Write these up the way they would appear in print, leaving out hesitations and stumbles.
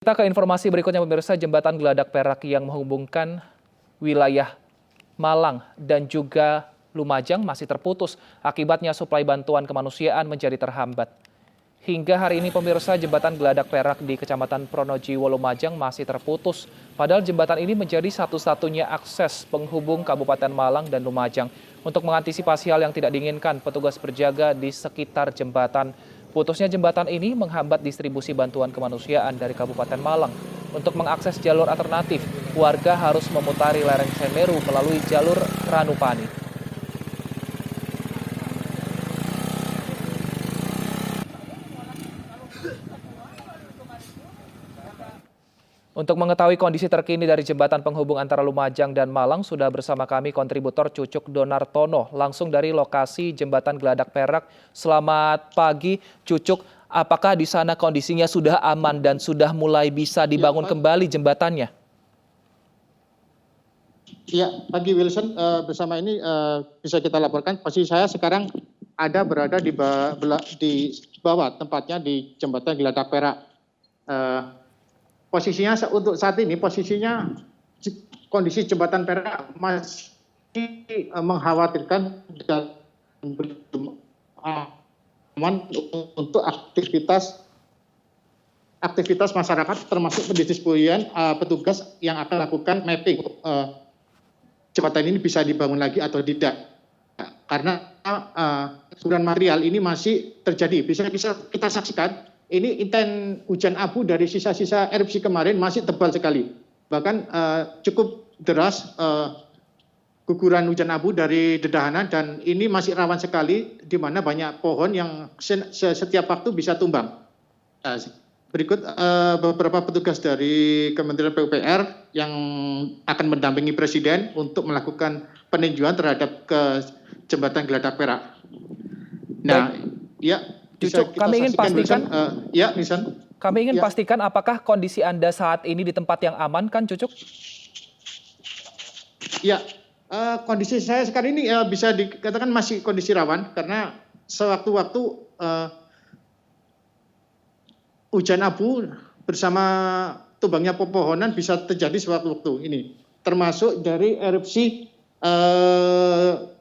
Kita ke informasi berikutnya pemirsa, jembatan Geladak Perak yang menghubungkan wilayah Malang dan juga Lumajang masih terputus. Akibatnya suplai bantuan kemanusiaan menjadi terhambat. Hingga hari ini pemirsa, jembatan Geladak Perak di Kecamatan Pronojiwo Lumajang masih terputus. Padahal jembatan ini menjadi satu-satunya akses penghubung Kabupaten Malang dan Lumajang. Untuk mengantisipasi hal yang tidak diinginkan, petugas berjaga di sekitar jembatan. Putusnya jembatan ini menghambat distribusi bantuan kemanusiaan dari Kabupaten Malang. Untuk mengakses jalur alternatif, warga harus memutari lereng Semeru melalui jalur Ranupani. Untuk mengetahui kondisi terkini dari jembatan penghubung antara Lumajang dan Malang, sudah bersama kami kontributor Cucuk Donartono, langsung dari lokasi jembatan Geladak Perak. Selamat pagi, Cucuk. Apakah di sana kondisinya sudah aman dan sudah mulai bisa dibangun kembali jembatannya? Ya, pagi Wilson. Bersama ini bisa kita laporkan. Posisi saya sekarang berada di bawah tempatnya di jembatan Geladak Perak. Posisinya untuk saat ini kondisi jembatan Perak masih mengkhawatirkan dan belum aman untuk aktivitas masyarakat, termasuk pendistribusian petugas yang akan lakukan mapping jembatan ini bisa dibangun lagi atau tidak, karena kerusakan material ini masih terjadi. Bisa kita saksikan. Ini inten hujan abu dari sisa-sisa erupsi kemarin masih tebal sekali. Bahkan cukup deras guguran hujan abu dari dedahanan, dan ini masih rawan sekali di mana banyak pohon yang setiap waktu bisa tumbang. Berikut beberapa petugas dari Kementerian PUPR yang akan mendampingi Presiden untuk melakukan peninjauan terhadap ke jembatan Geladak Perak. Nah, ya. Cucuk, kami ingin pastikan, kami ingin ya. pastikan apakah kondisi Anda saat ini di tempat yang aman kan, Cucuk? Ya, kondisi saya sekarang ini bisa dikatakan masih kondisi rawan karena sewaktu-waktu hujan abu bersama tumbangnya pepohonan bisa terjadi sewaktu-waktu ini, termasuk dari erupsi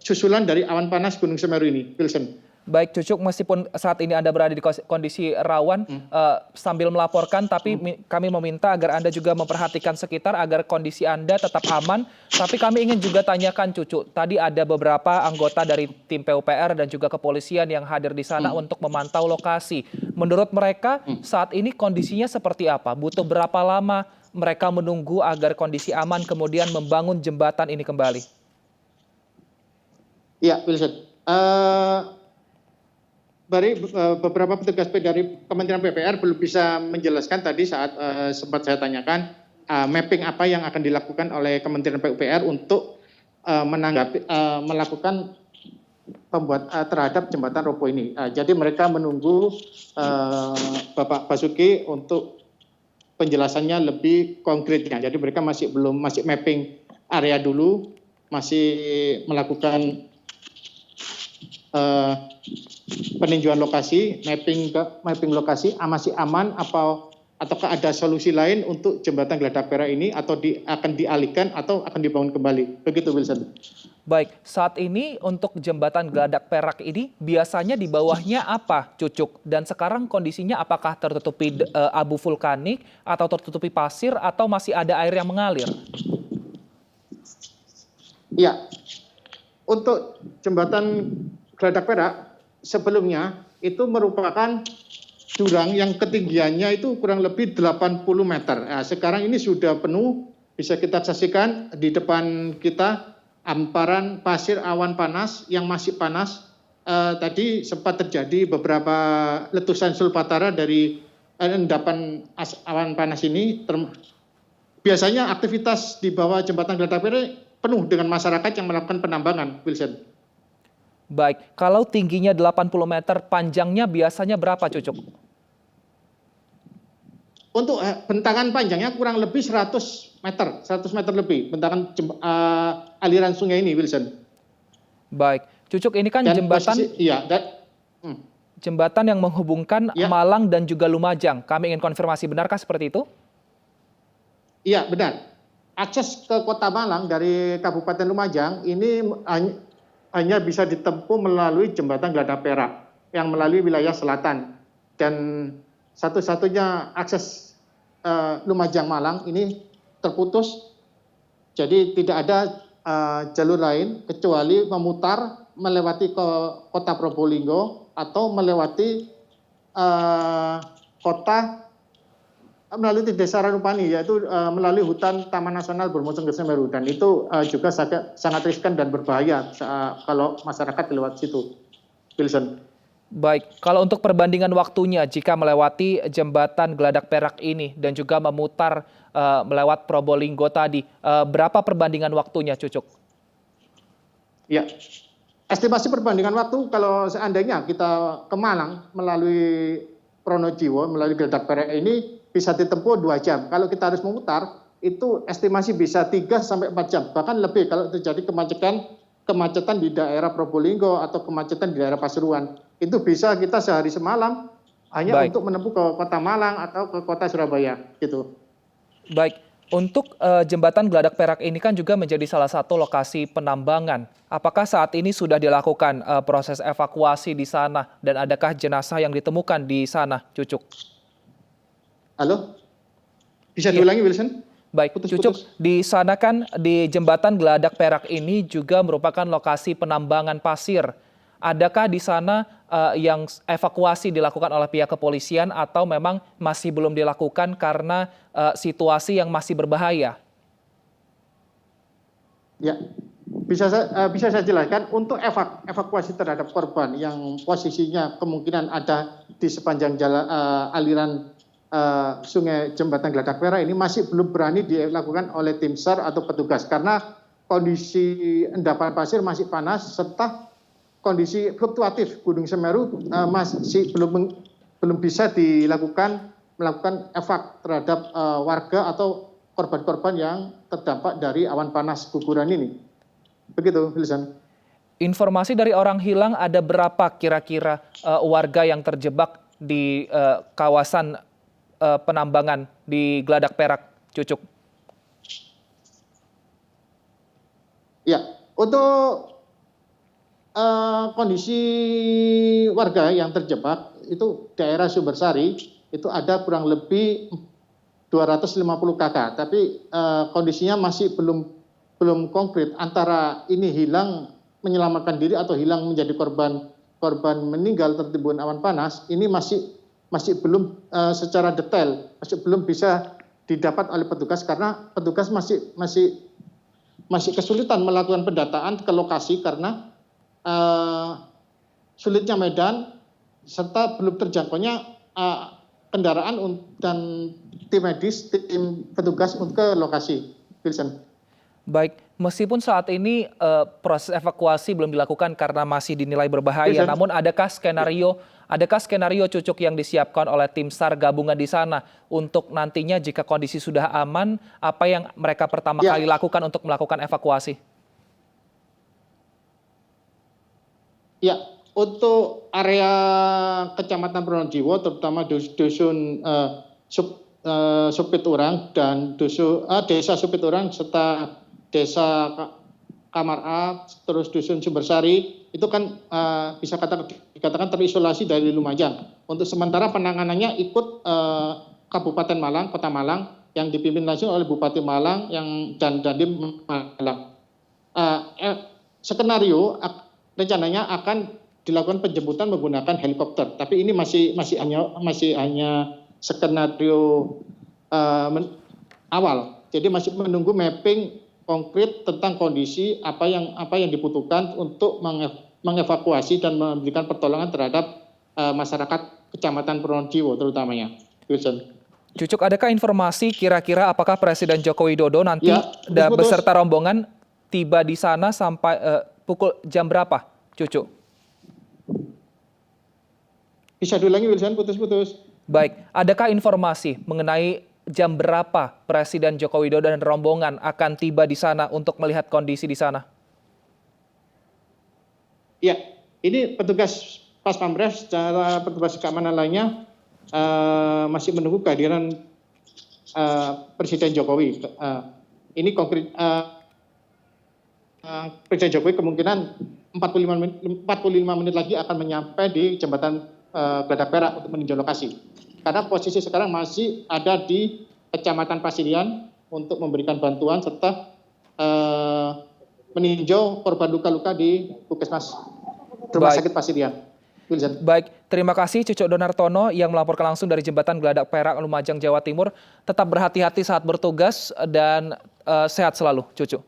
susulan dari awan panas Gunung Semeru ini, Wilson. Baik, Cucuk, meskipun saat ini Anda berada di kondisi rawan sambil melaporkan, tapi kami meminta agar Anda juga memperhatikan sekitar agar kondisi Anda tetap aman. Tapi kami ingin juga tanyakan, Cucuk, tadi ada beberapa anggota dari tim PUPR dan juga kepolisian yang hadir di sana untuk memantau lokasi. Menurut mereka, saat ini kondisinya seperti apa? Butuh berapa lama mereka menunggu agar kondisi aman kemudian membangun jembatan ini kembali? Ya, Wilson. Beberapa petugas dari Kementerian PUPR belum bisa menjelaskan tadi saat sempat saya tanyakan mapping apa yang akan dilakukan oleh Kementerian PUPR untuk melakukan terhadap jembatan roboh ini. Jadi mereka menunggu Bapak Basuki untuk penjelasannya lebih konkretnya. Jadi mereka masih mapping area dulu, masih melakukan peninjauan lokasi, mapping lokasi masih aman ataukah ada solusi lain untuk jembatan Geladak Perak ini, atau akan dialihkan atau akan dibangun kembali. Begitu, Wilson. Baik, saat ini untuk jembatan Geladak Perak ini biasanya di bawahnya apa, Cucuk? Dan sekarang kondisinya apakah tertutupi abu vulkanik atau tertutupi pasir atau masih ada air yang mengalir? Ya, untuk jembatan Geladak Perak sebelumnya itu merupakan jurang yang ketinggiannya itu kurang lebih 80 meter. Nah, sekarang ini sudah penuh, bisa kita saksikan di depan kita hamparan pasir awan panas yang masih panas. Tadi sempat terjadi beberapa letusan sulfatara dari endapan awan panas ini. Biasanya aktivitas di bawah jembatan Geladak Perak penuh dengan masyarakat yang melakukan penambangan, Wilson. Baik, kalau tingginya 80 meter, panjangnya biasanya berapa, Cucuk? Untuk bentangan panjangnya kurang lebih 100 meter lebih, bentangan aliran sungai ini, Wilson. Baik, Cucuk, ini kan jembatan jembatan yang menghubungkan Malang dan juga Lumajang. Kami ingin konfirmasi, benarkah seperti itu? Iya, benar. Akses ke Kota Malang dari Kabupaten Lumajang ini hanya bisa ditempuh melalui jembatan Geladak Perak yang melalui wilayah selatan. Dan satu-satunya akses Lumajang Malang ini terputus, jadi tidak ada jalur lain kecuali memutar melewati ke Kota Probolinggo atau melewati kota melalui Desa Ranupani, yaitu melalui hutan Taman Nasional Bromo Tengger Semeru, dan itu juga sangat riskan dan berbahaya kalau masyarakat lewat situ. Wilson. Baik, kalau untuk perbandingan waktunya jika melewati jembatan Geladak Perak ini dan juga memutar melewat Probolinggo tadi, berapa perbandingan waktunya, Cucuk? Ya, estimasi perbandingan waktu kalau seandainya kita ke Malang melalui Pronojiwo, melalui Geladak Perak ini bisa ditempuh 2 jam. Kalau kita harus memutar, itu estimasi bisa 3 sampai 4 jam. Bahkan lebih kalau terjadi kemacetan di daerah Probolinggo atau kemacetan di daerah Pasuruan. Itu bisa kita sehari semalam hanya untuk menempuh ke Kota Malang atau ke Kota Surabaya. Gitu. Baik, untuk jembatan Geladak Perak ini kan juga menjadi salah satu lokasi penambangan. Apakah saat ini sudah dilakukan proses evakuasi di sana dan adakah jenazah yang ditemukan di sana, Cucuk? Halo? Bisa diulangi, Wilson? Baik, Cucuk, di sana kan di jembatan Geladak Perak ini juga merupakan lokasi penambangan pasir. Adakah di sana yang evakuasi dilakukan oleh pihak kepolisian atau memang masih belum dilakukan karena situasi yang masih berbahaya? Ya, bisa saya jelaskan untuk evakuasi terhadap korban yang posisinya kemungkinan ada di sepanjang jalan aliran sungai jembatan Geladak Perak ini masih belum berani dilakukan oleh tim SAR atau petugas karena kondisi endapan pasir masih panas serta kondisi fluktuatif Gunung Semeru masih belum bisa melakukan evak terhadap warga atau korban-korban yang terdampak dari awan panas guguran ini. Begitu, Wilson. Informasi dari orang hilang ada berapa kira-kira warga yang terjebak di kawasan penambangan di Geladak Perak, Cucuk? Ya, untuk kondisi warga yang terjebak itu daerah Sumbersari itu ada kurang lebih 250 kakak, tapi kondisinya masih belum konkret antara ini hilang menyelamatkan diri atau hilang menjadi korban meninggal tertimbun awan panas. Ini masih belum secara detail, masih belum bisa didapat oleh petugas karena petugas masih kesulitan melakukan pendataan ke lokasi karena sulitnya medan serta belum terjangkaunya kendaraan dan tim medis, tim petugas untuk ke lokasi. Wilson. Baik, meskipun saat ini proses evakuasi belum dilakukan karena masih dinilai berbahaya, namun adakah skenario Cucuk yang disiapkan oleh tim SAR gabungan di sana untuk nantinya jika kondisi sudah aman, apa yang mereka pertama kali lakukan untuk melakukan evakuasi? Ya, untuk area Kecamatan Pronojiwo, terutama dusun Supiturang dan desa Supiturang serta desa Kamar A, terus dusun Sumbersari, itu kan bisa dikatakan terisolasi dari Lumajang. Untuk sementara penanganannya ikut Kabupaten Malang, Kota Malang, yang dipimpin langsung oleh Bupati Malang dan Dandim Malang. Skenario rencananya akan dilakukan penjemputan menggunakan helikopter, tapi ini masih hanya skenario awal. Jadi masih menunggu mapping konkret tentang kondisi apa yang dibutuhkan untuk mengevakuasi dan memberikan pertolongan terhadap masyarakat Kecamatan Pronojiwo terutamanya. Wilson. Cucuk, adakah informasi kira-kira apakah Presiden Joko Widodo nanti beserta rombongan tiba di sana sampai pukul jam berapa, Cucuk? Bisa diulangi, Wilson, putus-putus. Baik, adakah informasi mengenai jam berapa Presiden Joko Widodo dan rombongan akan tiba di sana untuk melihat kondisi di sana? Ya, ini petugas Pas Pampres secara petugas keamanan lainnya masih menunggu kehadiran Presiden Jokowi. Ini konkret Presiden Jokowi kemungkinan 45 menit lagi akan menyampai di jembatan Geladak Perak untuk meninjau lokasi. Karena posisi sekarang masih ada di Kecamatan Pasirian untuk memberikan bantuan serta meninjau korban luka-luka di Puskesmas Rumah Sakit Pasirian. Wilson. Baik, terima kasih Cucuk Donartono yang melaporkan langsung dari Jembatan Geladak Perak, Lumajang, Jawa Timur. Tetap berhati-hati saat bertugas dan sehat selalu, Cucuk.